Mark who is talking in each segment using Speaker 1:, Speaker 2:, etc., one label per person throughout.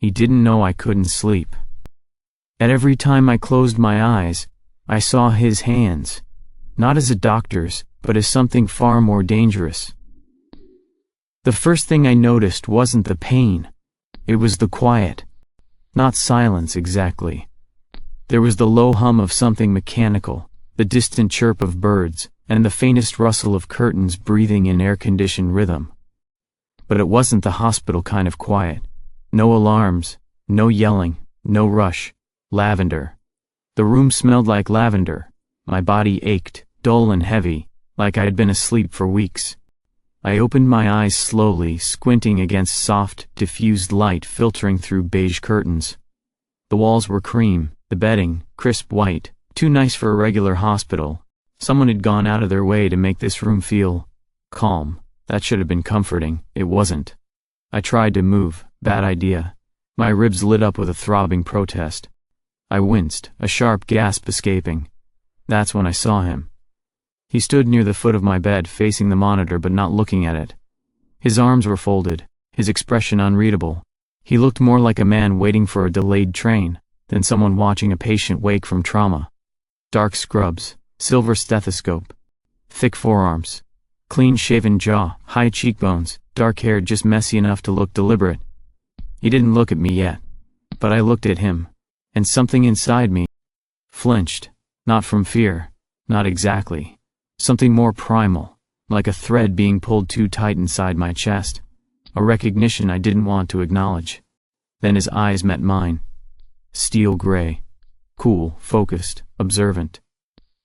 Speaker 1: He didn't know I couldn't sleep. At every time I closed my eyes, I saw his hands, not as a doctor's, but as something far more dangerous. The first thing I noticed wasn't the pain. It was the quiet. Not silence exactly. There was the low hum of something mechanical, the distant chirp of birds, and the faintest rustle of curtains breathing in air-conditioned rhythm. But it wasn't the hospital kind of quiet. No alarms, no yelling, no rush. Lavender. The room smelled like lavender. My body ached, dull and heavy, like I had been asleep for weeks. I opened my eyes slowly, squinting against soft, diffused light filtering through beige curtains. The walls were cream, the bedding, crisp white, too nice for a regular hospital. Someone had gone out of their way to make this room feel calm. That should have been comforting. It wasn't. I tried to move. Bad idea. My ribs lit up with a throbbing protest. I winced, a sharp gasp escaping. That's when I saw him. He stood near the foot of my bed, facing the monitor but not looking at it. His arms were folded, his expression unreadable. He looked more like a man waiting for a delayed train than someone watching a patient wake from trauma. Dark scrubs, silver stethoscope, thick forearms, clean-shaven jaw, high cheekbones, dark hair just messy enough to look deliberate. He didn't look at me yet, but I looked at him, and something inside me flinched, not from fear, not exactly. Something more primal, like a thread being pulled too tight inside my chest. A recognition I didn't want to acknowledge. Then his eyes met mine. Steel gray. Cool, focused, observant.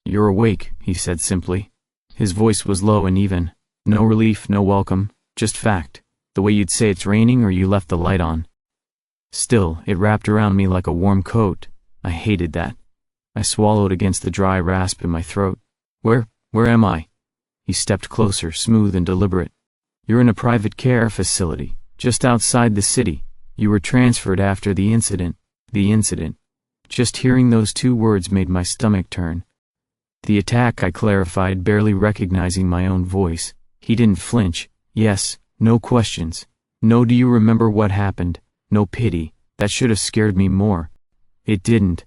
Speaker 1: "You're awake," he said simply. His voice was low and even. No relief, no welcome, just fact. The way you'd say it's raining or you left the light on. Still, it wrapped around me like a warm coat. I hated that. I swallowed against the dry rasp in my throat. Where am I?" He stepped closer, smooth and deliberate. "You're in a private care facility, just outside the city. You were transferred after the incident." The incident. Just hearing those two words made my stomach turn. "The attack," I clarified, barely recognizing my own voice. He didn't flinch. Yes, no questions. No "do you remember what happened?" No pity. That should have scared me more. It didn't.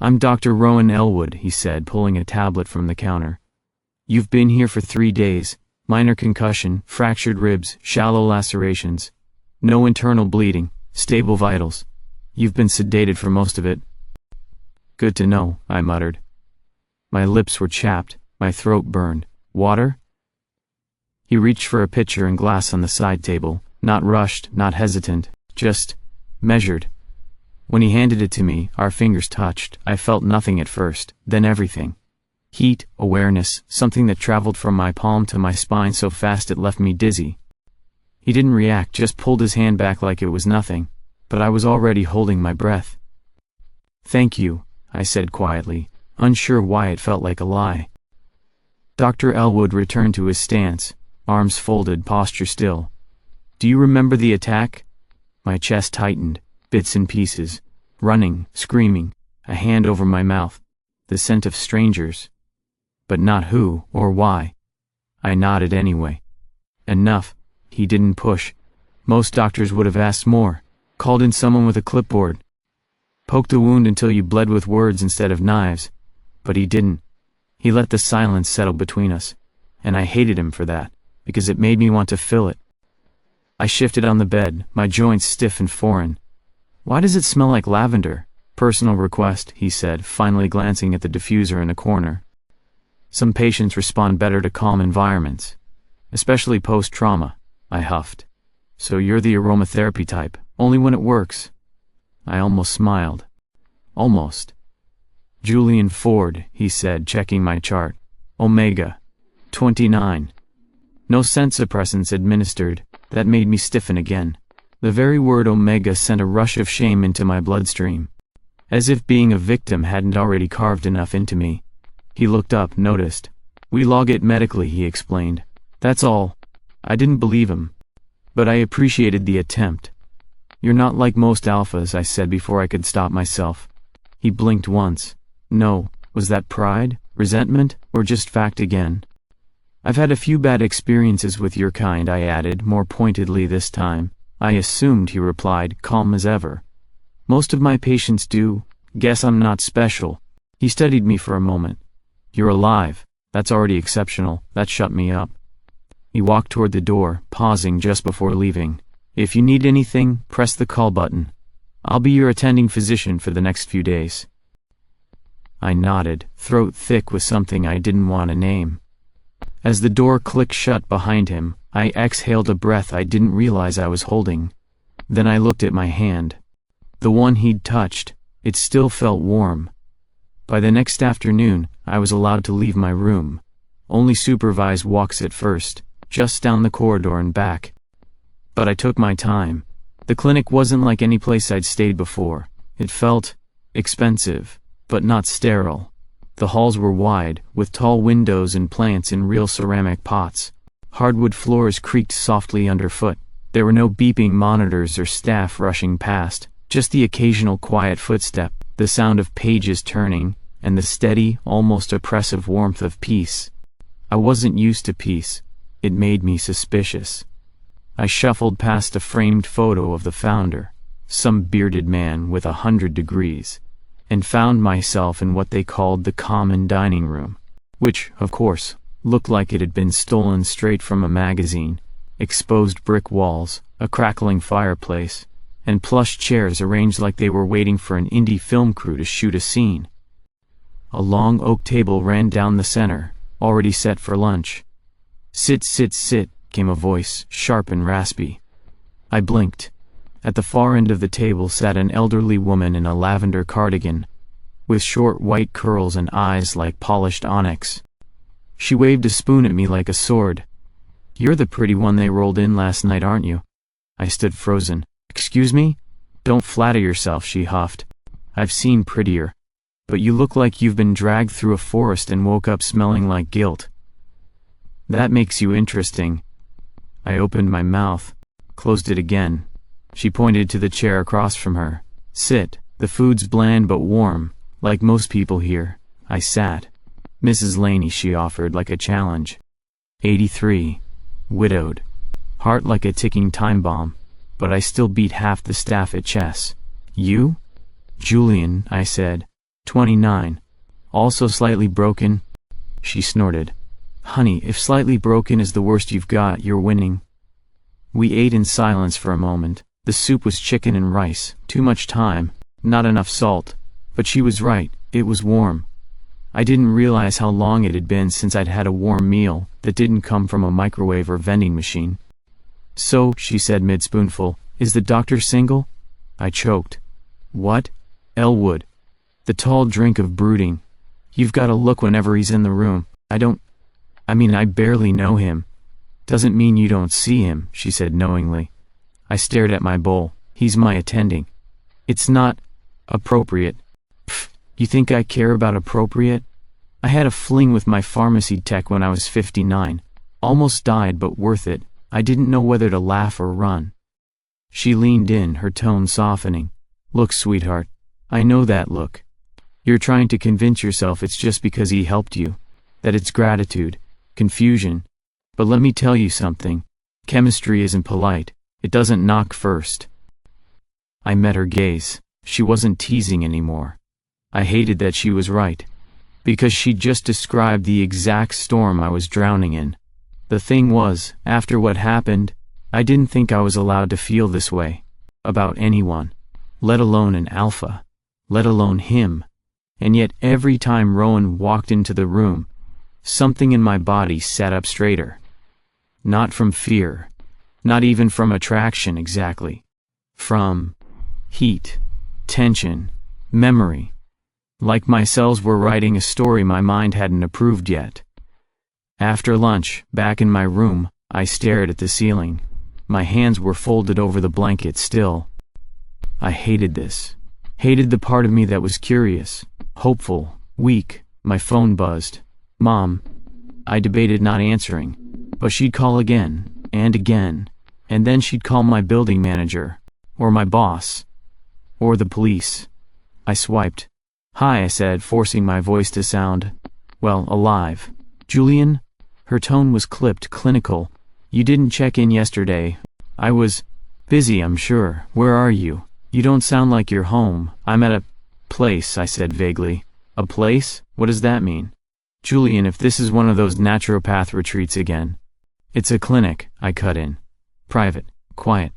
Speaker 1: "I'm Dr. Roen Ellwood," he said, pulling a tablet from the counter. "You've been here for 3 days. Minor concussion, fractured ribs, shallow lacerations. No internal bleeding, stable vitals. You've been sedated for most of it." "Good to know," I muttered. My lips were chapped, my throat burned. "Water?" He reached for a pitcher and glass on the side table, not rushed, not hesitant, just measured. When he handed it to me, our fingers touched. I felt nothing at first, then everything. Heat, awareness, something that traveled from my palm to my spine so fast it left me dizzy. He didn't react, just pulled his hand back like it was nothing, but I was already holding my breath. "Thank you," I said quietly, unsure why it felt like a lie. Dr. Ellwood returned to his stance, arms folded, posture still. "Do you remember the attack?" My chest tightened, bits and pieces, running, screaming, a hand over my mouth, the scent of strangers. But not who or why. I nodded anyway. "Enough." He didn't push. Most doctors would have asked more, called in someone with a clipboard, poked the wound until you bled with words instead of knives. But he didn't. He let the silence settle between us, and I hated him for that, because it made me want to fill it. I shifted on the bed, my joints stiff and foreign. "Why does it smell like lavender?" "Personal request," he said, finally glancing at the diffuser in a corner. "Some patients respond better to calm environments, especially post-trauma," I huffed. "So you're the aromatherapy type, only when it works." I almost smiled. Almost. "Julian Ford," he said, checking my chart. "Omega. 29. No scent suppressants administered." That made me stiffen again. The very word omega sent a rush of shame into my bloodstream. As if being a victim hadn't already carved enough into me. He looked up, noticed. "We log it medically," he explained. "That's all." I didn't believe him, but I appreciated the attempt. "You're not like most alphas," I said before I could stop myself. He blinked once. No, was that pride, resentment, or just fact again? "I've had a few bad experiences with your kind," I added, more pointedly this time. I assumed, he replied, calm as ever. Most of my patients do. Guess I'm not special. He studied me for a moment. You're alive. That's already exceptional. That shut me up. He walked toward the door, pausing just before leaving. If you need anything, press the call button. I'll be your attending physician for the next few days. I nodded, throat thick with something I didn't want to name. As the door clicked shut behind him, I exhaled a breath I didn't realize I was holding. Then I looked at my hand. The one he'd touched. It still felt warm. By the next afternoon, I was allowed to leave my room. Only supervised walks at first, just down the corridor and back. But I took my time. The clinic wasn't like any place I'd stayed before. It felt expensive, but not sterile. The halls were wide, with tall windows and plants in real ceramic pots. Hardwood floors creaked softly underfoot. There were no beeping monitors or staff rushing past, just the occasional quiet footstep, the sound of pages turning, and the steady, almost oppressive warmth of peace. I wasn't used to peace. It made me suspicious. I shuffled past a framed photo of the founder, some bearded man with 100 degrees, and found myself in what they called the common dining room, which, of course, looked like it had been stolen straight from a magazine. Exposed brick walls, a crackling fireplace, and plush chairs arranged like they were waiting for an indie film crew to shoot a scene. A long oak table ran down the center, already set for lunch. "Sit, sit, sit," came a voice, sharp and raspy. I blinked. At the far end of the table sat an elderly woman in a lavender cardigan, with short white curls and eyes like polished onyx. She waved a spoon at me like a sword. "You're the pretty one they rolled in last night, aren't you?" I stood frozen. "Excuse me? Don't flatter yourself," she huffed. "I've seen prettier. But you look like you've been dragged through a forest and woke up smelling like guilt." "That makes you interesting." I opened my mouth, closed it again. She pointed to the chair across from her. "Sit. The food's bland but warm, like most people here." I sat. "Mrs. Laney," she offered like a challenge. 83. Widowed. Heart like a ticking time bomb. But I still beat half the staff at chess. "You?" "Julian," I said. 29. "Also slightly broken?" She snorted. "Honey, if slightly broken is the worst you've got, you're winning." We ate in silence for a moment. The soup was chicken and rice, too much thyme, not enough salt. But she was right, it was warm. I didn't realize how long it had been since I'd had a warm meal that didn't come from a microwave or vending machine. "So," she said mid-spoonful, "is the doctor single?" I choked. "What?" "Ellwood. The tall drink of brooding. You've got to look whenever he's in the room. I barely know him." "Doesn't mean you don't see him," she said knowingly. I stared at my bowl. "He's my attending." "It's not appropriate." "Pfft, you think I care about appropriate? I had a fling with my pharmacy tech when I was 59. Almost died, but worth it. I didn't know whether to laugh or run." She leaned in, her tone softening. "Look, sweetheart. I know that look. You're trying to convince yourself it's just because he helped you, that it's gratitude, confusion. But let me tell you something. Chemistry isn't polite. It doesn't knock first." I met her gaze. She wasn't teasing anymore. I hated that she was right. Because she'd just described the exact storm I was drowning in. The thing was, after what happened, I didn't think I was allowed to feel this way. About anyone. Let alone an alpha. Let alone him. And yet every time Roen walked into the room, something in my body sat up straighter. Not from fear. Not even from attraction exactly. From heat, tension, memory. Like my cells were writing a story my mind hadn't approved yet. After lunch, back in my room, I stared at the ceiling. My hands were folded over the blanket still. I hated this. Hated the part of me that was curious, hopeful, weak. My phone buzzed. "Mom." I debated not answering. But she'd call again, and then she'd call my building manager, or my boss, or the police. I swiped. "Hi," I said, forcing my voice to sound, well, alive. "Julian?" Her tone was clipped, clinical. "You didn't check in yesterday." I was Busy, I'm sure. Where are you? You don't sound like you're home. I'm at a place, I said vaguely. A place? What does that mean? Julian, if this is one of those naturopath retreats again. It's a clinic, I cut in. Private. Quiet.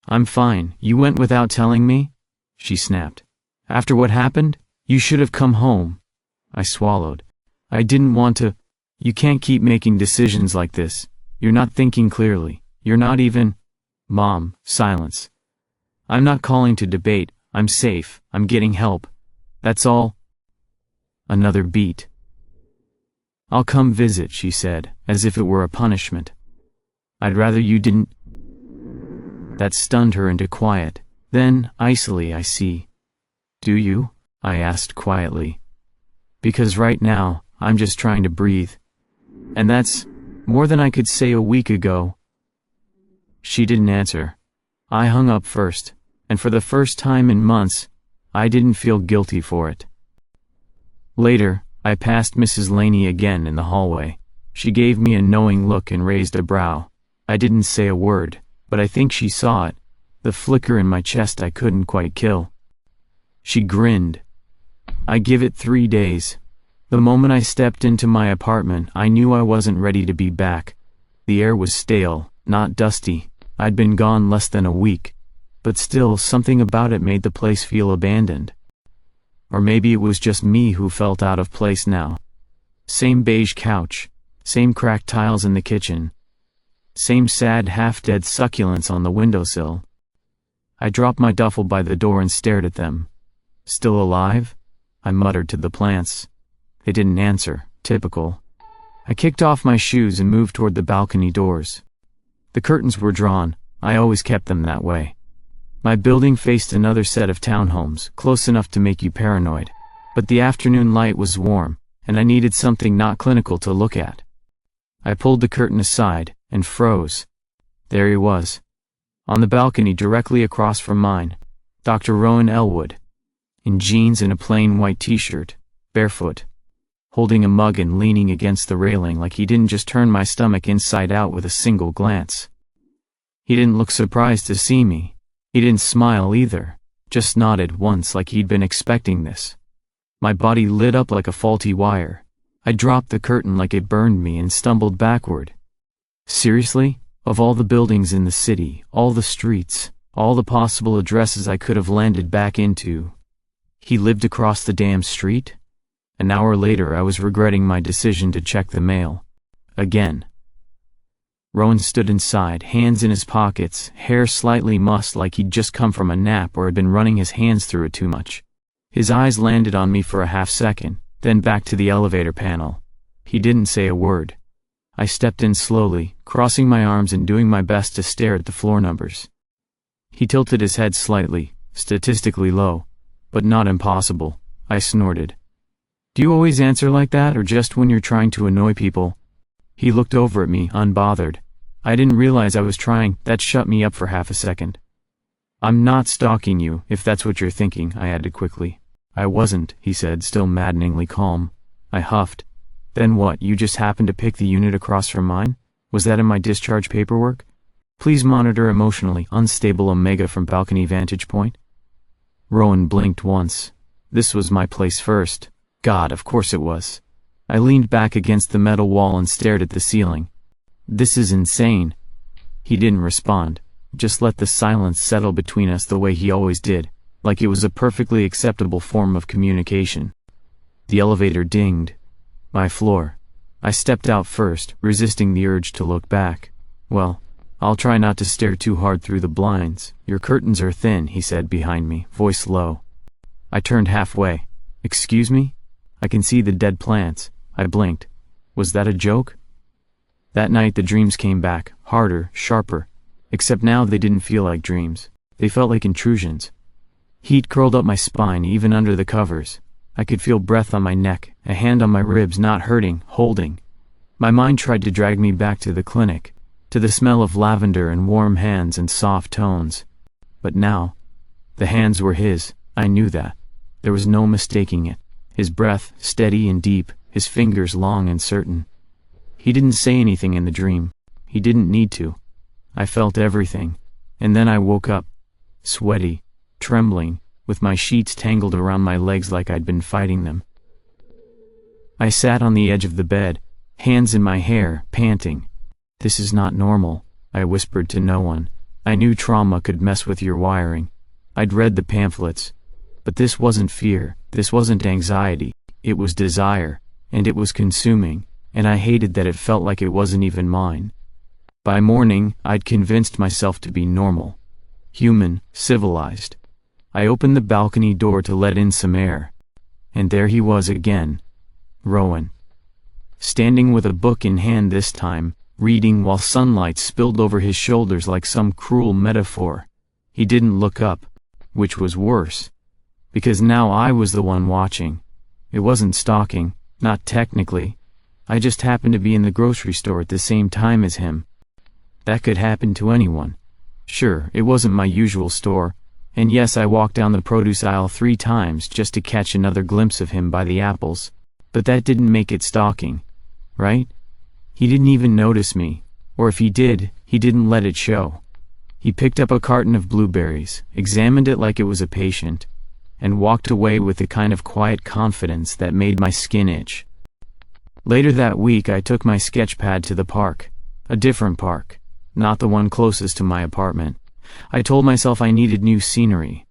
Speaker 1: I'm fine. You went without telling me? She snapped. After what happened? You should have come home. I swallowed. I didn't want to. You can't keep making decisions like this. You're not thinking clearly. You're not even. Mom, silence. I'm not calling to debate. I'm safe. I'm getting help. That's all. Another beat. I'll come visit, she said, as if it were a punishment. I'd rather you didn't. That stunned her into quiet. Then, icily, I see. Do you? I asked quietly. Because right now, I'm just trying to breathe. And that's more than I could say a week ago. She didn't answer. I hung up first, and for the first time in months, I didn't feel guilty for it. Later, I passed Mrs. Laney again in the hallway. She gave me a knowing look and raised a brow. I didn't say a word, but I think she saw it, the flicker in my chest I couldn't quite kill. She grinned. I give it 3 days. The moment I stepped into my apartment, I knew I wasn't ready to be back. The air was stale, not dusty. I'd been gone less than a week, but still something about it made the place feel abandoned. Or maybe it was just me who felt out of place now. Same beige couch, same cracked tiles in the kitchen, same sad half-dead succulents on the windowsill. I dropped my duffel by the door and stared at them. Still alive? I muttered to the plants. They didn't answer. Typical. I kicked off my shoes and moved toward the balcony doors. The curtains were drawn. I always kept them that way. My building faced another set of townhomes, close enough to make you paranoid. But the afternoon light was warm, and I needed something not clinical to look at. I pulled the curtain aside, and froze. There he was. On the balcony directly across from mine, Dr. Roen Ellwood. In jeans and a plain white t-shirt, barefoot, holding a mug and leaning against the railing like he didn't just turn my stomach inside out with a single glance. He didn't look surprised to see me. He didn't smile either, just nodded once like he'd been expecting this. My body lit up like a faulty wire. I dropped the curtain like it burned me and stumbled backward. Seriously? Of all the buildings in the city, all the streets, all the possible addresses I could have landed back into, he lived across the damn street? An hour later I was regretting my decision to check the mail. Again. Roen stood inside, hands in his pockets, hair slightly mussed like he'd just come from a nap or had been running his hands through it too much. His eyes landed on me for a half second, then back to the elevator panel. He didn't say a word. I stepped in slowly, crossing my arms and doing my best to stare at the floor numbers. He tilted his head slightly, statistically low. But not impossible, I snorted. Do you always answer like that, or just when you're trying to annoy people? He looked over at me, unbothered. I didn't realize I was trying. That shut me up for half a second. I'm not stalking you, if that's what you're thinking, I added quickly. I wasn't, he said, still maddeningly calm. I huffed. Then what, you just happened to pick the unit across from mine? Was that in my discharge paperwork? Please monitor emotionally unstable Omega from balcony vantage point. Roen blinked once. This was my place first. God, of course it was. I leaned back against the metal wall and stared at the ceiling. This is insane. He didn't respond, just let the silence settle between us the way he always did, like it was a perfectly acceptable form of communication. The elevator dinged. My floor. I stepped out first, resisting the urge to look back. Well, I'll try not to stare too hard through the blinds. Your curtains are thin, he said behind me, voice low. I turned halfway. Excuse me? I can see the dead plants. I blinked. Was that a joke? That night the dreams came back, harder, sharper. Except now they didn't feel like dreams. They felt like intrusions. Heat curled up my spine even under the covers. I could feel breath on my neck, a hand on my ribs not hurting, holding. My mind tried to drag me back to the clinic, to the smell of lavender and warm hands and soft tones. But now, the hands were his. I knew that. There was no mistaking it. His breath, steady and deep, his fingers long and certain. He didn't say anything in the dream. He didn't need to. I felt everything. And then I woke up, sweaty, trembling, with my sheets tangled around my legs like I'd been fighting them. I sat on the edge of the bed, hands in my hair, panting. "This is not normal," I whispered to no one. I knew trauma could mess with your wiring. I'd read the pamphlets. But this wasn't fear, this wasn't anxiety, it was desire, and it was consuming, and I hated that it felt like it wasn't even mine. By morning, I'd convinced myself to be normal, human, civilized. I opened the balcony door to let in some air. And there he was again. Roen. Standing with a book in hand this time, reading while sunlight spilled over his shoulders like some cruel metaphor. He didn't look up, which was worse. Because now I was the one watching. It wasn't stalking, not technically. I just happened to be in the grocery store at the same time as him. That could happen to anyone. Sure, it wasn't my usual store, and yes, I walked down the produce aisle 3 times just to catch another glimpse of him by the apples, but that didn't make it stalking, right? He didn't even notice me, or if he did, he didn't let it show. He picked up a carton of blueberries, examined it like it was a patient, and walked away with the kind of quiet confidence that made my skin itch. Later that week I took my sketch pad to the park, a different park, not the one closest to my apartment. I told myself I needed new scenery.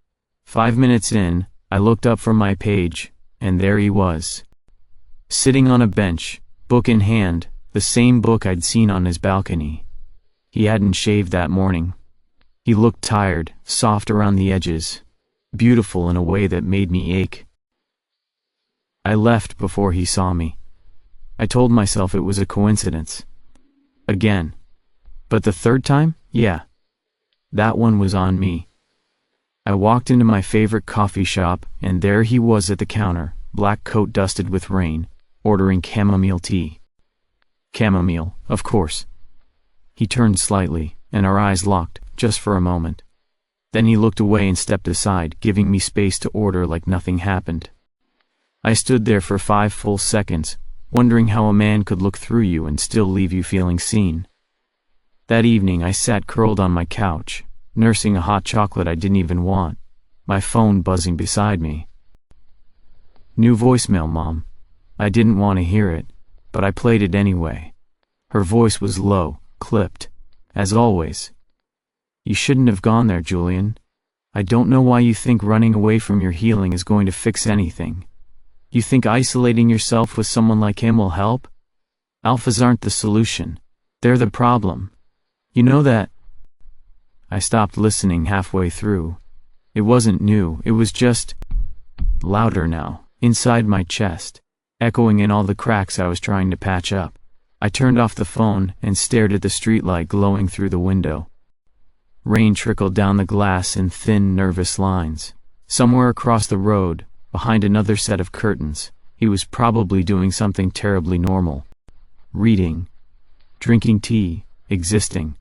Speaker 1: 5 minutes in, I looked up from my page, and there he was. Sitting on a bench, book in hand, the same book I'd seen on his balcony. He hadn't shaved that morning. He looked tired, soft around the edges, beautiful in a way that made me ache. I left before he saw me. I told myself it was a coincidence. Again. But the third time, yeah. That one was on me. I walked into my favorite coffee shop, and there he was at the counter, black coat dusted with rain, ordering chamomile tea. Chamomile, of course. He turned slightly, and our eyes locked, just for a moment. Then he looked away and stepped aside, giving me space to order like nothing happened. I stood there for 5 full seconds, wondering how a man could look through you and still leave you feeling seen. That evening I sat curled on my couch, nursing a hot chocolate I didn't even want, my phone buzzing beside me. New voicemail, Mom. I didn't want to hear it, but I played it anyway. Her voice was low, clipped, as always. "You shouldn't have gone there, Julian. I don't know why you think running away from your healing is going to fix anything. You think isolating yourself with someone like him will help? Alphas aren't the solution. They're the problem. You know that." I stopped listening halfway through. It wasn't new, it was just louder now, inside my chest, echoing in all the cracks I was trying to patch up. I turned off the phone and stared at the streetlight glowing through the window. Rain trickled down the glass in thin, nervous lines. Somewhere across the road, behind another set of curtains, he was probably doing something terribly normal. Reading. Drinking tea. Existing.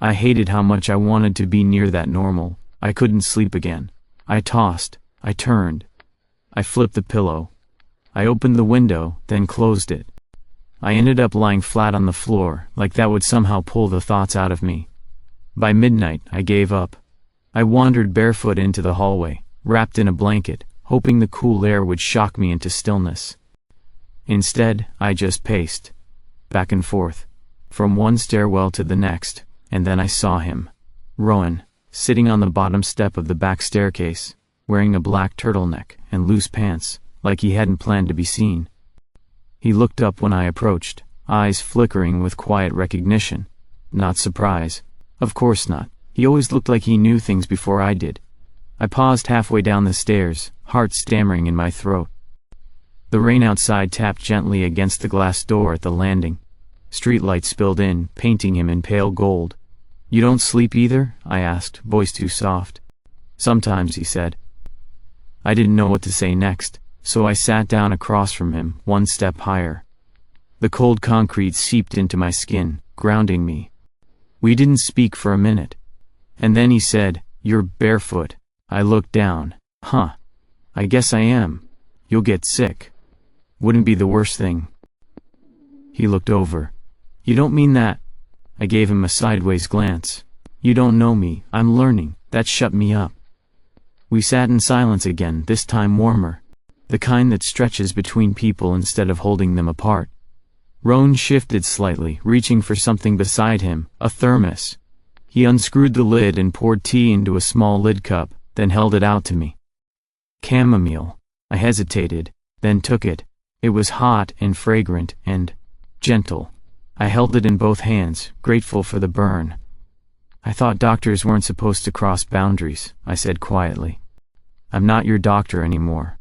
Speaker 1: I hated how much I wanted to be near that normal. I couldn't sleep again. I tossed. I turned. I flipped the pillow. I opened the window, then closed it. I ended up lying flat on the floor, like that would somehow pull the thoughts out of me. By midnight, I gave up. I wandered barefoot into the hallway, wrapped in a blanket, hoping the cool air would shock me into stillness. Instead, I just paced, back and forth, from one stairwell to the next, and then I saw him. Roen, sitting on the bottom step of the back staircase, wearing a black turtleneck and loose pants, like he hadn't planned to be seen. He looked up when I approached, eyes flickering with quiet recognition. Not surprise. Of course not. He always looked like he knew things before I did. I paused halfway down the stairs, heart stammering in my throat. The rain outside tapped gently against the glass door at the landing. Streetlight spilled in, painting him in pale gold. "You don't sleep either?" I asked, voice too soft. "Sometimes," he said. I didn't know what to say next, so I sat down across from him, one step higher. The cold concrete seeped into my skin, grounding me. We didn't speak for a minute. And then he said, "You're barefoot." I looked down. "Huh. I guess I am. You'll get sick. Wouldn't be the worst thing." He looked over. "You don't mean that?" I gave him a sideways glance. You don't know me, I'm learning, that shut me up. We sat in silence again, this time warmer. The kind that stretches between people instead of holding them apart. Roen shifted slightly, reaching for something beside him, a thermos. He unscrewed the lid and poured tea into a small lid cup, then held it out to me. Chamomile. I hesitated, then took it. It was hot and fragrant and gentle. I held it in both hands, grateful for the burn. I thought doctors weren't supposed to cross boundaries, I said quietly. I'm not your doctor anymore.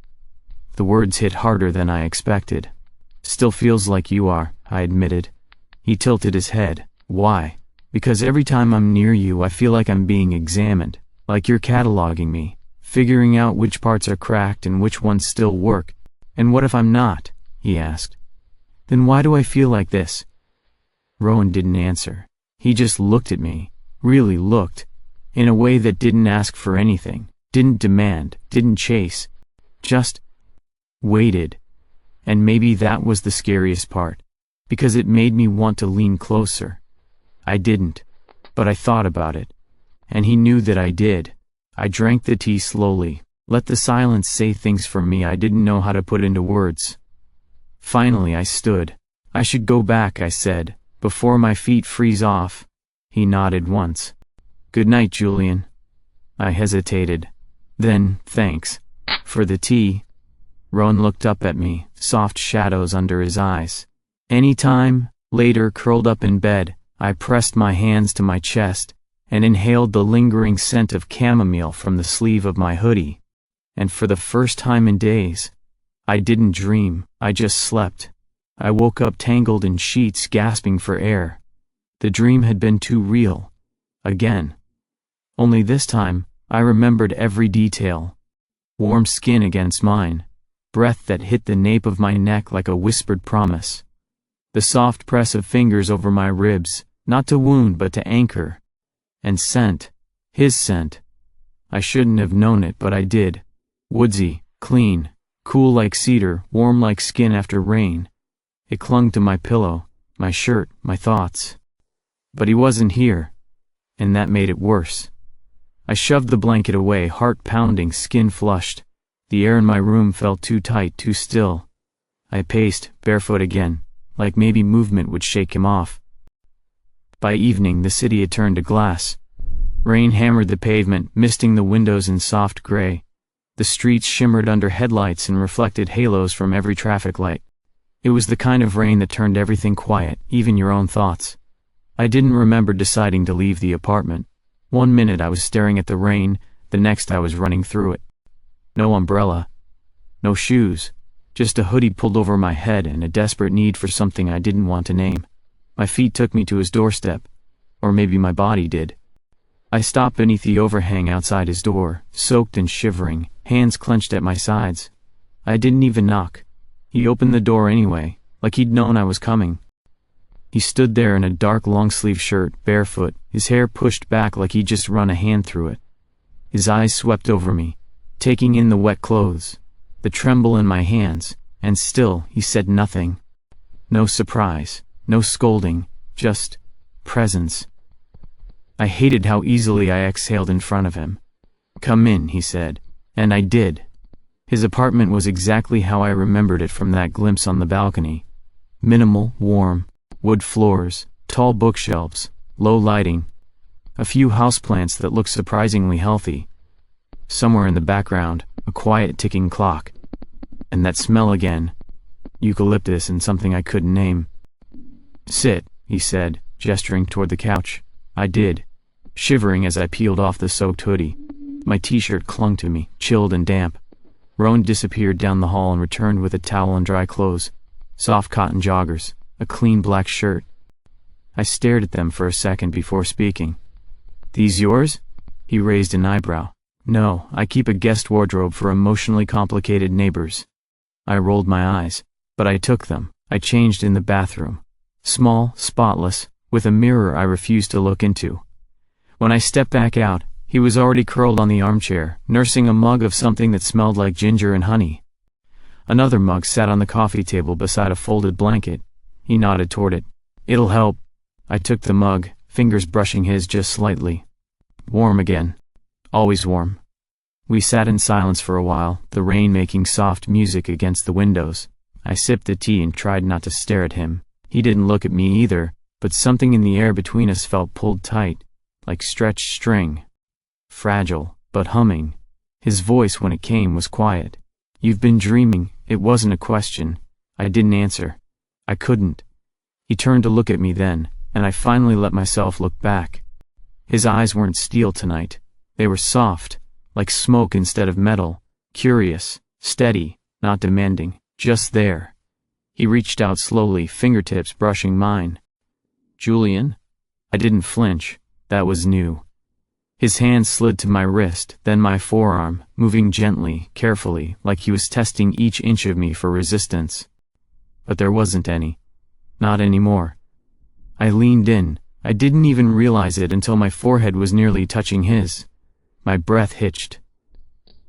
Speaker 1: The words hit harder than I expected. Still feels like you are, I admitted. He tilted his head. Why? Because every time I'm near you I feel like I'm being examined, like you're cataloging me, figuring out which parts are cracked and which ones still work. And what if I'm not? He asked. Then why do I feel like this? Roen didn't answer. He just looked at me, really looked, in a way that didn't ask for anything, didn't demand, didn't chase, just waited. And maybe that was the scariest part, because it made me want to lean closer. I didn't, but I thought about it, and he knew that I did. I drank the tea slowly, let the silence say things for me I didn't know how to put into words. Finally I stood. I should go back, I said, before my feet freeze off. He nodded once. Good night, Julian. I hesitated. Then, thanks. For the tea. Roen looked up at me, soft shadows under his eyes. Any time, later curled up in bed, I pressed my hands to my chest, and inhaled the lingering scent of chamomile from the sleeve of my hoodie. And for the first time in days, I didn't dream, I just slept. I woke up tangled in sheets, gasping for air. The dream had been too real. Again. Only this time, I remembered every detail. Warm skin against mine. Breath that hit the nape of my neck like a whispered promise. The soft press of fingers over my ribs, not to wound but to anchor. And scent. His scent. I shouldn't have known it, but I did. Woodsy, clean, cool like cedar, warm like skin after rain. It clung to my pillow, my shirt, my thoughts. But he wasn't here, and that made it worse. I shoved the blanket away, heart pounding, skin flushed. The air in my room felt too tight, too still. I paced, barefoot again, like maybe movement would shake him off. By evening the city had turned to glass. Rain hammered the pavement, misting the windows in soft gray. The streets shimmered under headlights and reflected halos from every traffic light. It was the kind of rain that turned everything quiet, even your own thoughts. I didn't remember deciding to leave the apartment. One minute I was staring at the rain, the next I was running through it. No umbrella. No shoes. Just a hoodie pulled over my head and a desperate need for something I didn't want to name. My feet took me to his doorstep. Or maybe my body did. I stopped beneath the overhang outside his door, soaked and shivering, hands clenched at my sides. I didn't even knock. He opened the door anyway, like he'd known I was coming. He stood there in a dark long-sleeve shirt, barefoot, his hair pushed back like he'd just run a hand through it. His eyes swept over me, taking in the wet clothes, the tremble in my hands, and still he said nothing. No surprise, no scolding, just presence. I hated how easily I exhaled in front of him. Come in, he said, and I did. His apartment was exactly how I remembered it from that glimpse on the balcony. Minimal, warm, wood floors, tall bookshelves, low lighting. A few houseplants that looked surprisingly healthy. Somewhere in the background, a quiet ticking clock. And that smell again. Eucalyptus and something I couldn't name. Sit, he said, gesturing toward the couch. I did, shivering as I peeled off the soaked hoodie. My t-shirt clung to me, chilled and damp. Roen disappeared down the hall and returned with a towel and dry clothes. Soft cotton joggers, a clean black shirt. I stared at them for a second before speaking. These yours? He raised an eyebrow. No, I keep a guest wardrobe for emotionally complicated neighbors. I rolled my eyes, but I took them. I changed in the bathroom. Small, spotless, with a mirror I refused to look into. When I stepped back out, he was already curled on the armchair, nursing a mug of something that smelled like ginger and honey. Another mug sat on the coffee table beside a folded blanket. He nodded toward it. It'll help. I took the mug, fingers brushing his just slightly. Warm again. Always warm. We sat in silence for a while, the rain making soft music against the windows. I sipped the tea and tried not to stare at him. He didn't look at me either, but something in the air between us felt pulled tight, like stretched string. Fragile, but humming. His voice when it came was quiet. "You've been dreaming." It wasn't a question. I didn't answer. I couldn't. He turned to look at me then, and I finally let myself look back. His eyes weren't steel tonight. They were soft, like smoke instead of metal, curious, steady, not demanding, just there. He reached out slowly, fingertips brushing mine. "Julian?" I didn't flinch. That was new. His hand slid to my wrist, then my forearm, moving gently, carefully, like he was testing each inch of me for resistance. But there wasn't any. Not anymore. I leaned in. I didn't even realize it until my forehead was nearly touching his. My breath hitched.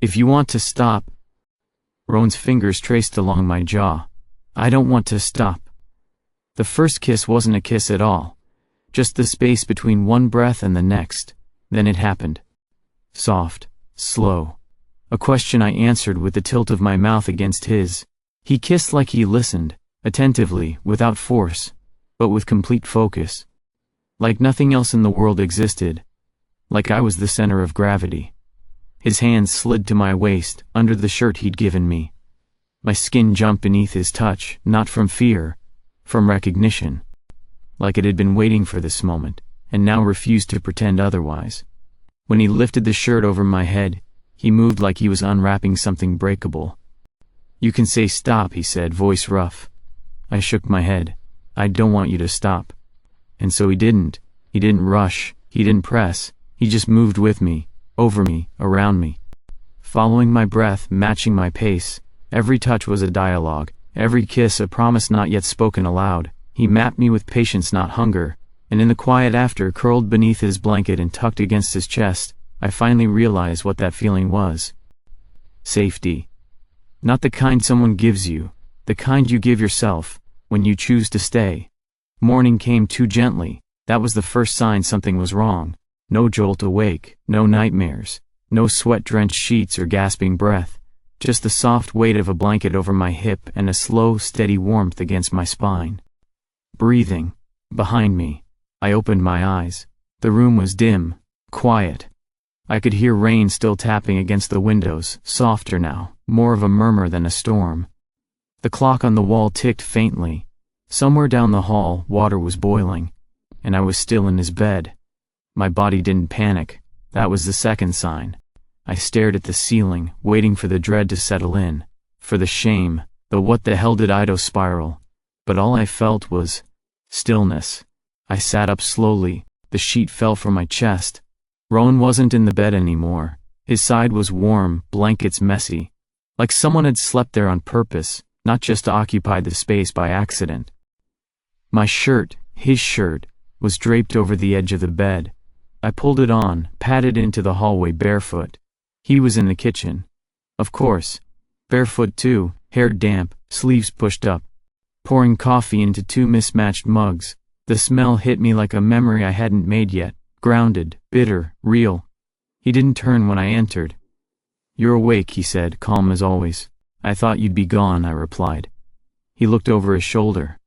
Speaker 1: "If you want to stop..." Roen's fingers traced along my jaw. "I don't want to stop." The first kiss wasn't a kiss at all. Just the space between one breath and the next. Then it happened. Soft, slow. A question I answered with the tilt of my mouth against his. He kissed like he listened, attentively, without force, but with complete focus. Like nothing else in the world existed. Like I was the center of gravity. His hands slid to my waist, under the shirt he'd given me. My skin jumped beneath his touch, not from fear, from recognition. Like it had been waiting for this moment, and now refused to pretend otherwise. When he lifted the shirt over my head, he moved like he was unwrapping something breakable. "You can say stop," he said, voice rough. I shook my head. "I don't want you to stop." And so he didn't. He didn't rush. He didn't press. He just moved with me, over me, around me. Following my breath, matching my pace. Every touch was a dialogue, every kiss a promise not yet spoken aloud. He mapped me with patience, not hunger, and in the quiet after, curled beneath his blanket and tucked against his chest, I finally realized what that feeling was. Safety. Not the kind someone gives you, the kind you give yourself, when you choose to stay. Morning came too gently. That was the first sign something was wrong. No jolt awake, no nightmares, no sweat-drenched sheets or gasping breath, just the soft weight of a blanket over my hip and a slow, steady warmth against my spine. Breathing. Behind me. I opened my eyes. The room was dim, quiet. I could hear rain still tapping against the windows, softer now, more of a murmur than a storm. The clock on the wall ticked faintly. Somewhere down the hall, water was boiling, and I was still in his bed. My body didn't panic. That was the second sign. I stared at the ceiling, waiting for the dread to settle in, for the shame, the what the hell did I do spiral. But all I felt was stillness. I sat up slowly. The sheet fell from my chest. Roen wasn't in the bed anymore. His side was warm, blankets messy. Like someone had slept there on purpose, not just to occupy the space by accident. My shirt, his shirt, was draped over the edge of the bed. I pulled it on, padded into the hallway barefoot. He was in the kitchen. Of course. Barefoot too, hair damp, sleeves pushed up. Pouring coffee into two mismatched mugs. The smell hit me like a memory I hadn't made yet. Grounded, bitter, real. He didn't turn when I entered. "You're awake," he said, calm as always. "I thought you'd be gone," I replied. He looked over his shoulder.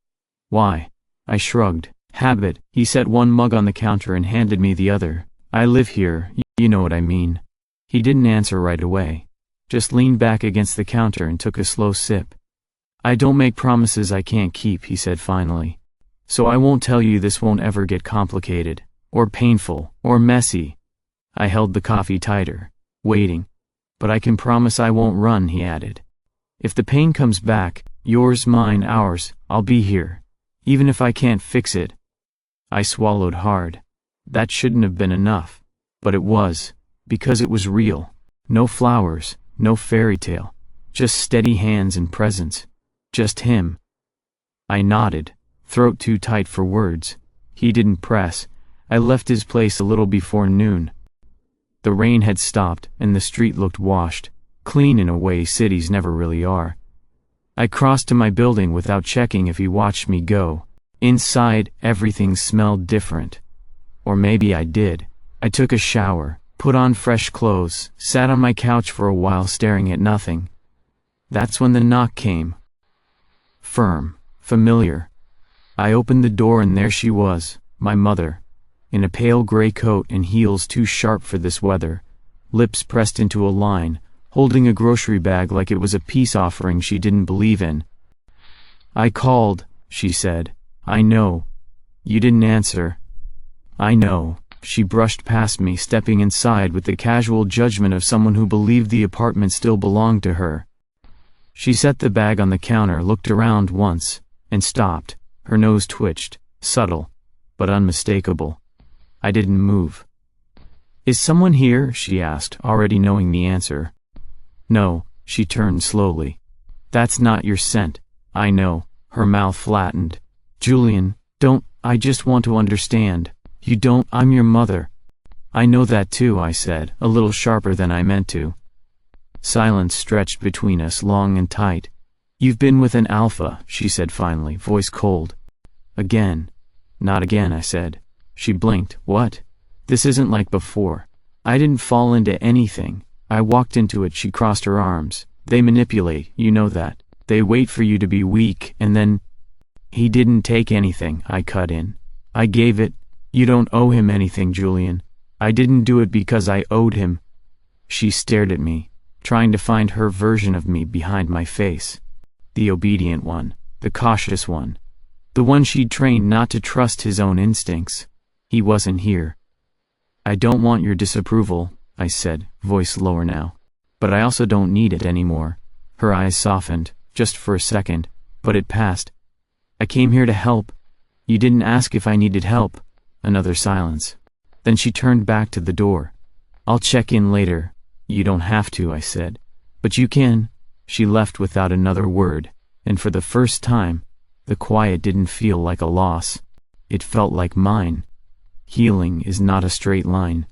Speaker 1: "Why?" I shrugged. "Habit." He set one mug on the counter and handed me the other. "I live here, you know what I mean." He didn't answer right away. Just leaned back against the counter and took a slow sip. "I don't make promises I can't keep," he said finally. "So I won't tell you this won't ever get complicated, or painful, or messy." I held the coffee tighter, waiting. "But I can promise I won't run," he added. "If the pain comes back, yours, mine, ours, I'll be here. Even if I can't fix it." I swallowed hard. That shouldn't have been enough. But it was, because it was real. No flowers, no fairy tale. Just steady hands and presence. Just him. I nodded, throat too tight for words. He didn't press. I left his place a little before noon. The rain had stopped, and the street looked washed, clean in a way cities never really are. I crossed to my building without checking if he watched me go. Inside, everything smelled different. Or maybe I did. I took a shower, put on fresh clothes, sat on my couch for a while staring at nothing. That's when the knock came. Firm, familiar. I opened the door and there she was, my mother, in a pale gray coat and heels too sharp for this weather, lips pressed into a line, holding a grocery bag like it was a peace offering she didn't believe in. "I called," she said. "I know. You didn't answer." "I know." She brushed past me, stepping inside with the casual judgment of someone who believed the apartment still belonged to her. She set the bag on the counter, looked around once, and stopped. Her nose twitched, subtle, but unmistakable. I didn't move. "Is someone here?" she asked, already knowing the answer. "No," she turned slowly. "That's not your scent." "I know." Her mouth flattened. "Julian, don't, I just want to understand. You don't, I'm your mother." "I know that too," I said, a little sharper than I meant to. Silence stretched between us, long and tight. "You've been with an alpha," she said finally, voice cold. "Again." "Not again," I said. She blinked. "What? This isn't like before. I didn't fall into anything. I walked into it." She crossed her arms. "They manipulate, you know that. They wait for you to be weak, and then—" "He didn't take anything," I cut in. "I gave it. You don't owe him anything, Julian. I didn't do it because I owed him." She stared at me, trying to find her version of me behind my face. The obedient one, the cautious one, the one she'd trained not to trust his own instincts. He wasn't here. "I don't want your disapproval," I said, voice lower now. "But I also don't need it anymore." Her eyes softened, just for a second, but it passed. "I came here to help. You didn't ask if I needed help." Another silence. Then she turned back to the door. "I'll check in later." "You don't have to," I said. "But you can." She left without another word, and for the first time, the quiet didn't feel like a loss. It felt like mine. Healing is not a straight line.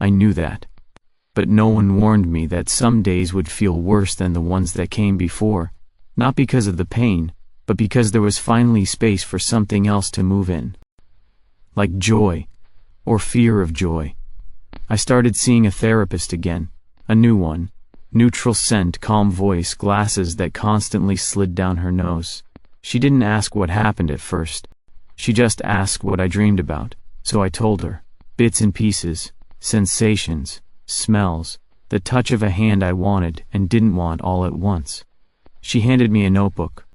Speaker 1: I knew that. But no one warned me that some days would feel worse than the ones that came before, not because of the pain, but because there was finally space for something else to move in. Like joy, or fear of joy. I started seeing a therapist again, a new one, neutral scent, calm voice, glasses that constantly slid down her nose. She didn't ask what happened at first. She just asked what I dreamed about, so I told her. Bits and pieces, sensations, smells, the touch of a hand I wanted and didn't want all at once. She handed me a notebook.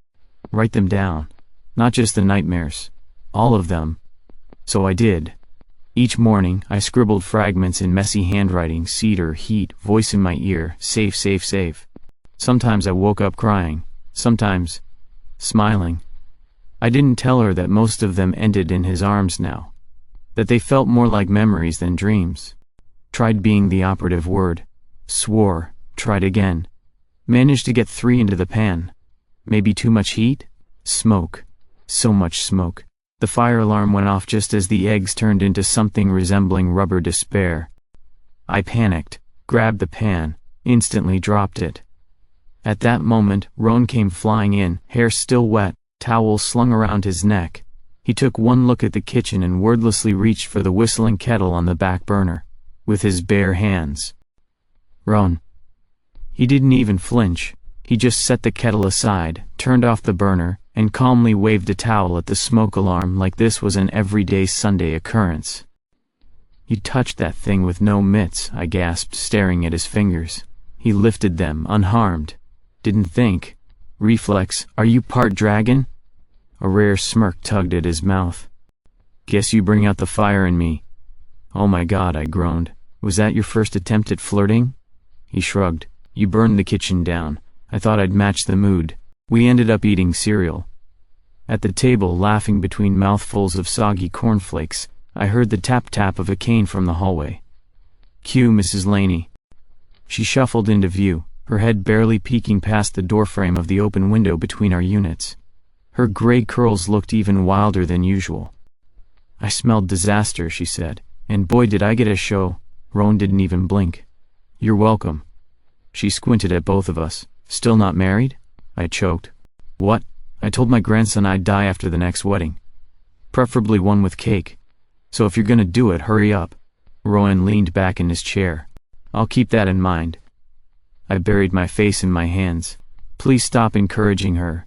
Speaker 1: "Write them down. Not just the nightmares. All of them." So I did. Each morning, I scribbled fragments in messy handwriting, cedar, heat, voice in my ear, safe, safe, safe. Sometimes I woke up crying, sometimes smiling. I didn't tell her that most of them ended in his arms now, that they felt more like memories than dreams. Tried being the operative word. Swore, tried again. Managed to get 3 into the pan. Maybe too much heat? Smoke. So much smoke. The fire alarm went off just as the eggs turned into something resembling rubber despair. I panicked, grabbed the pan, instantly dropped it. At that moment, Roen came flying in, hair still wet, towel slung around his neck. He took one look at the kitchen and wordlessly reached for the whistling kettle on the back burner, with his bare hands. "Roen." He didn't even flinch. He just set the kettle aside, turned off the burner, and calmly waved a towel at the smoke alarm like this was an everyday Sunday occurrence. "You touched that thing with no mitts," I gasped, staring at his fingers. He lifted them, unharmed. "Didn't think. Reflex. Are you part dragon?" A rare smirk tugged at his mouth. "Guess you bring out the fire in me." "Oh my God," I groaned. "Was that your first attempt at flirting?" He shrugged. "You burned the kitchen down. I thought I'd match the mood." We ended up eating cereal. At the table, laughing between mouthfuls of soggy cornflakes, I heard the tap-tap of a cane from the hallway. "Cue Mrs. Laney." She shuffled into view, her head barely peeking past the doorframe of the open window between our units. Her gray curls looked even wilder than usual. "I smelled disaster," she said, "and boy did I get a show." Roen didn't even blink. "You're welcome." She squinted at both of us. "Still not married?" I choked. "What? I told my grandson I'd die after the next wedding. Preferably one with cake. So if you're gonna do it, hurry up." Roen leaned back in his chair. I'll keep that in mind. I buried my face in my hands. Please stop encouraging her.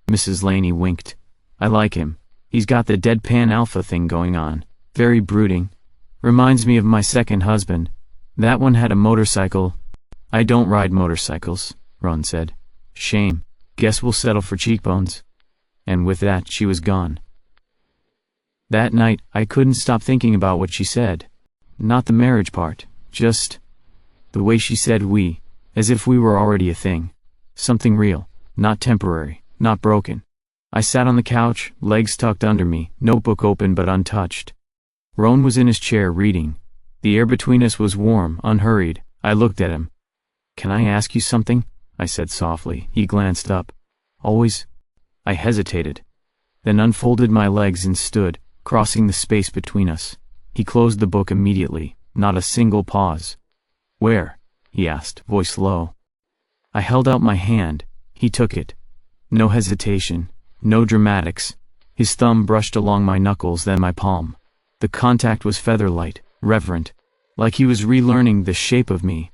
Speaker 1: Mrs. Laney winked. I like him. He's got the deadpan alpha thing going on. Very brooding. Reminds me of my second husband. That one had a motorcycle. I don't ride motorcycles, Roen said. Shame. Guess we'll settle for cheekbones. And with that she was gone. That night, I couldn't stop thinking about what she said. Not the marriage part, just the way she said we, as if we were already a thing. Something real, not temporary, not broken. I sat on the couch, legs tucked under me, notebook open but untouched. Roen was in his chair reading. The air between us was warm, unhurried. I looked at him. Can I ask you something? I said softly. He glanced up. Always? I hesitated. Then unfolded my legs and stood, crossing the space between us. He closed the book immediately, not a single pause. Where? He asked, voice low. I held out my hand. He took it. No hesitation, no dramatics. His thumb brushed along my knuckles, then my palm. The contact was feather-light, reverent, like he was relearning the shape of me.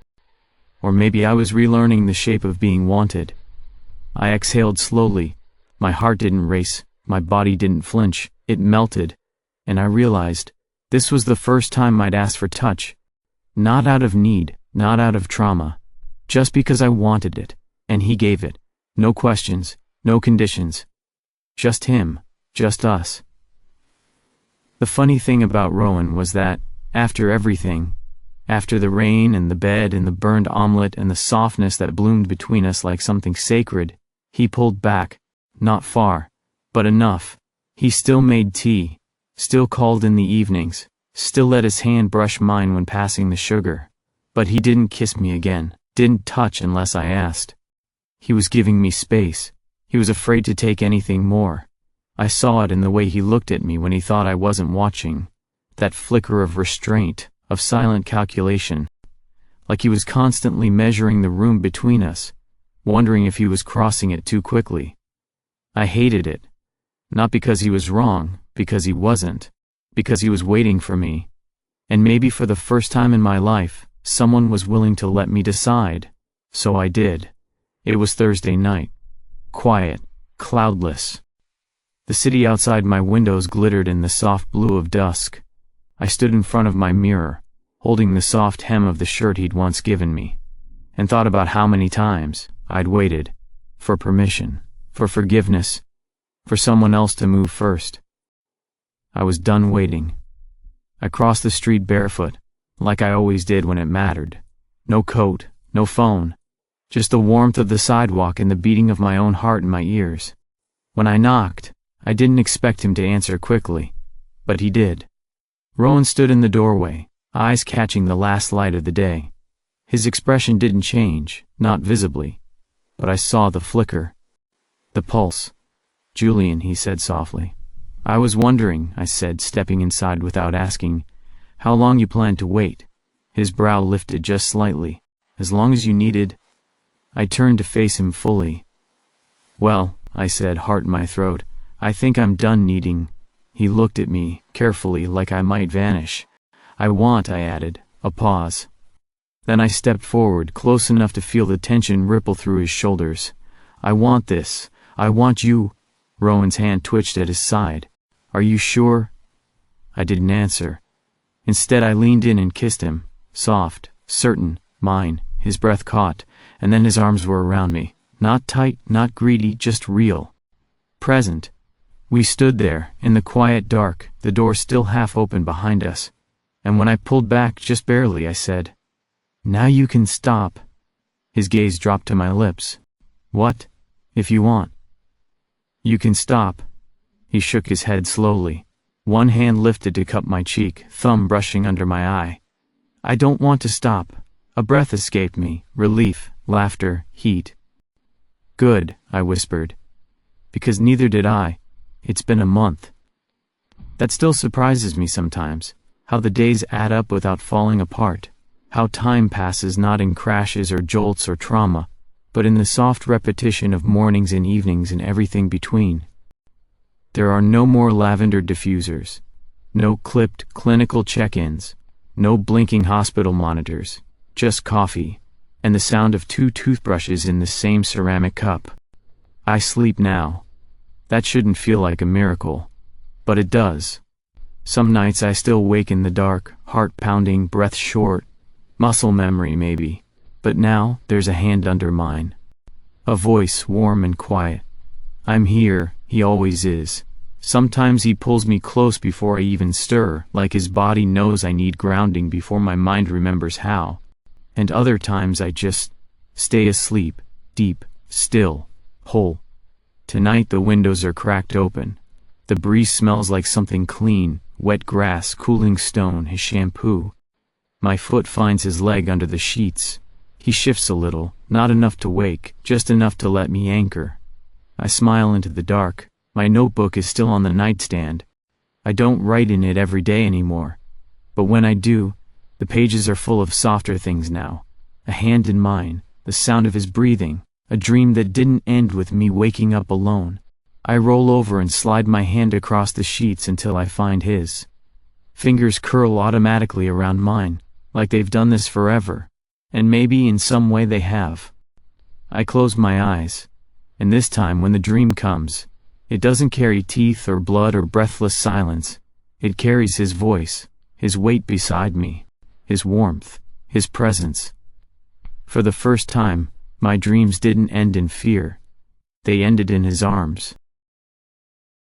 Speaker 1: Or maybe I was relearning the shape of being wanted. I exhaled slowly. My heart didn't race, my body didn't flinch, it melted. And I realized, this was the first time I'd asked for touch. Not out of need, not out of trauma. Just because I wanted it, and he gave it. No questions, no conditions. Just him, just us. The funny thing about Roen was that, after everything, after the rain and the bed and the burned omelet and the softness that bloomed between us like something sacred, he pulled back, not far, but enough. He still made tea, still called in the evenings, still let his hand brush mine when passing the sugar. But he didn't kiss me again, didn't touch unless I asked. He was giving me space. He was afraid to take anything more. I saw it in the way he looked at me when he thought I wasn't watching. That flicker of restraint, of silent calculation. Like he was constantly measuring the room between us, wondering if he was crossing it too quickly. I hated it. Not because he was wrong, because he wasn't. Because he was waiting for me. And maybe for the first time in my life, someone was willing to let me decide. So I did. It was Thursday night. Quiet, cloudless. The city outside my windows glittered in the soft blue of dusk. I stood in front of my mirror, holding the soft hem of the shirt he'd once given me, and thought about how many times I'd waited for permission, for forgiveness, for someone else to move first. I was done waiting. I crossed the street barefoot, like I always did when it mattered. No coat, no phone, just the warmth of the sidewalk and the beating of my own heart in my ears. When I knocked, I didn't expect him to answer quickly, but he did. Roen stood in the doorway, eyes catching the last light of the day. His expression didn't change, not visibly, but I saw the flicker. The pulse. Julian, he said softly. I was wondering, I said, stepping inside without asking, how long you plan to wait. His brow lifted just slightly. As long as you needed. I turned to face him fully. Well, I said, heart in my throat, I think I'm done needing. He looked at me, carefully, like I might vanish. I added, a pause. Then I stepped forward, close enough to feel the tension ripple through his shoulders. I want this. I want you. Roen's hand twitched at his side. Are you sure? I didn't answer. Instead I leaned in and kissed him, soft, certain, mine. His breath caught, and then his arms were around me. Not tight, not greedy, just real. Present. We stood there, in the quiet dark, the door still half open behind us. And when I pulled back just barely, I said, now you can stop. His gaze dropped to my lips. What? If you want. You can stop. He shook his head slowly. One hand lifted to cup my cheek, thumb brushing under my eye. I don't want to stop. A breath escaped me, relief, laughter, heat. Good, I whispered. Because neither did I. It's been a month. That still surprises me sometimes, how the days add up without falling apart, how time passes not in crashes or jolts or trauma, but in the soft repetition of mornings and evenings and everything between. There are no more lavender diffusers, no clipped clinical check-ins, No blinking hospital monitors, just coffee, and the sound of 2 toothbrushes in the same ceramic cup. I sleep now. That shouldn't feel like a miracle, but it does. Some nights I still wake in the dark, heart pounding, breath short, muscle memory maybe, but now there's a hand under mine. A voice warm and quiet. I'm here, he always is. Sometimes he pulls me close before I even stir, like his body knows I need grounding before my mind remembers how. And other times I just stay asleep, deep, still, whole. Tonight the windows are cracked open. The breeze smells like something clean, wet grass, cooling stone, his shampoo. My foot finds his leg under the sheets. He shifts a little, not enough to wake, just enough to let me anchor. I smile into the dark. My notebook is still on the nightstand. I don't write in it every day anymore. But when I do, the pages are full of softer things now. A hand in mine, the sound of his breathing, a dream that didn't end with me waking up alone. I roll over and slide my hand across the sheets until I find his. Fingers curl automatically around mine, like they've done this forever. And maybe in some way they have. I close my eyes. And this time when the dream comes, it doesn't carry teeth or blood or breathless silence. It carries his voice, his weight beside me, his warmth, his presence. For the first time, my dreams didn't end in fear. They ended in his arms.